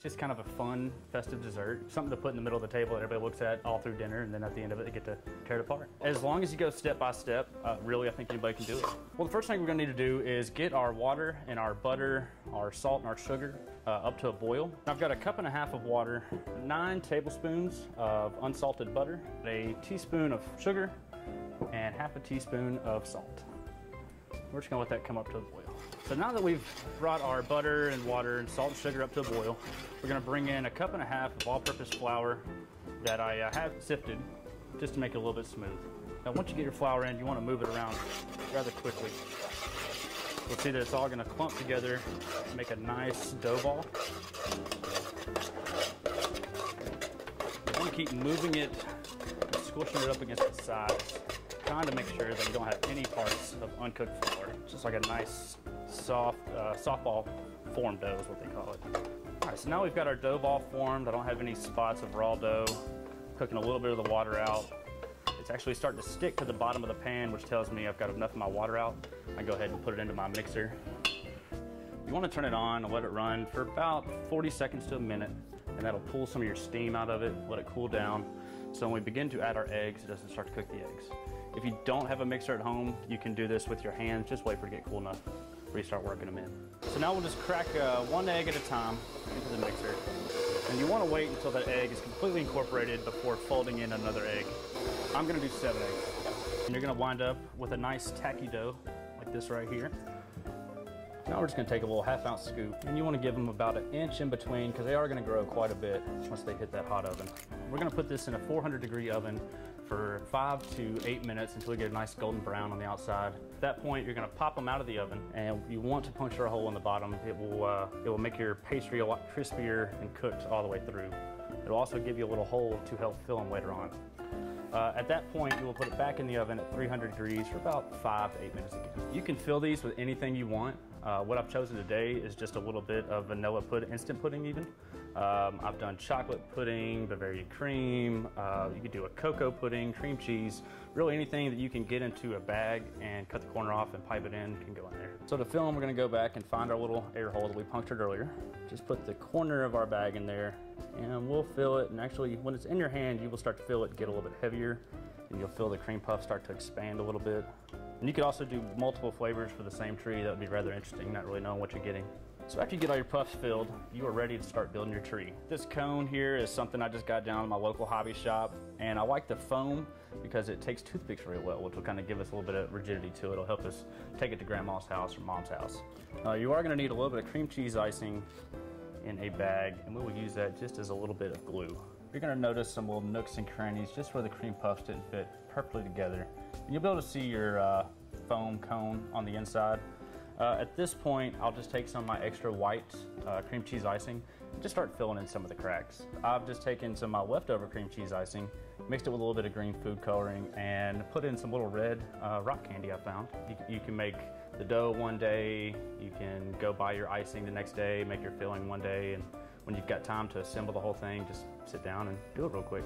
just kind of a fun, festive dessert. Something to put in the middle of the table that everybody looks at all through dinner, and then at the end of it, they get to tear it apart. As long as you go step by step, really, I think anybody can do it. Well, the first thing we're gonna need to do is get our water and our butter, our salt and our sugar up to a boil. I've got a cup and a half of water, 9 tablespoons of unsalted butter, a teaspoon of sugar, and half a teaspoon of salt. We're just gonna let that come up to a boil. So now that we've brought our butter and water and salt and sugar up to a boil, we're gonna bring in a cup and a half of all-purpose flour that I have sifted just to make it a little bit smooth. Now once you get your flour in, you wanna move it around rather quickly. You'll see that it's all gonna clump together and make a nice dough ball. You wanna keep moving it and squishing it up against the sides, trying to make sure that you don't have any parts of uncooked flour. Just like a nice, soft, softball form dough is what they call it. All right, so now we've got our dough ball formed. I don't have any spots of raw dough. Cooking a little bit of the water out. It's actually starting to stick to the bottom of the pan, which tells me I've got enough of my water out. I go ahead and put it into my mixer. You want to turn it on and let it run for about 40 seconds to a minute, and that'll pull some of your steam out of it, let it cool down. So when we begin to add our eggs, it doesn't start to cook the eggs. If you don't have a mixer at home, you can do this with your hands. Just wait for it to get cool enough before you start working them in. So now we'll just crack 1 egg at a time into the mixer. And you want to wait until that egg is completely incorporated before folding in another egg. I'm going to do 7 eggs. And you're going to wind up with a nice tacky dough like this right here. Now we're just going to take a little 1/2 ounce scoop, and you want to give them about 1 inch in between because they are going to grow quite a bit once they hit that hot oven. We're going to put this in a 400-degree oven for 5 to 8 minutes until we get a nice golden brown on the outside. At that point, you're going to pop them out of the oven, and you want to puncture a hole in the bottom. It will make your pastry a lot crispier and cooked all the way through. It'll also give you a little hole to help fill them later on. At that point, you will put it back in the oven at 300 degrees for about 5 to 8 minutes again. You can fill these with anything you want. What I've chosen today is just a little bit of vanilla pudding, instant pudding even. I've done chocolate pudding, Bavaria cream, you could do a cocoa pudding, cream cheese, really anything that you can get into a bag and cut the corner off and pipe it in can go in there. So to fill them, we're gonna go back and find our little air hole that we punctured earlier. Just put the corner of our bag in there and we'll fill it, and actually when it's in your hand, you will start to feel it get a little bit heavier and you'll feel the cream puff start to expand a little bit. And you could also do multiple flavors for the same tree. That would be rather interesting, not really knowing what you're getting. So after you get all your puffs filled, you are ready to start building your tree. This cone here is something I just got down at my local hobby shop, and I like the foam because it takes toothpicks really well, which will kind of give us a little bit of rigidity to it. It'll help us take it to grandma's house or mom's house. You are gonna need a little bit of cream cheese icing in a bag, and we will use that just as a little bit of glue. You're gonna notice some little nooks and crannies just where the cream puffs didn't fit perfectly together. And you'll be able to see your foam cone on the inside. At this point, I'll just take some of my extra white cream cheese icing and just start filling in some of the cracks. I've just taken some of my leftover cream cheese icing, mixed it with a little bit of green food coloring, and put in some little red rock candy I found. You can make the dough one day, you can go buy your icing the next day, make your filling one day, and when you've got time to assemble the whole thing, just sit down and do it real quick.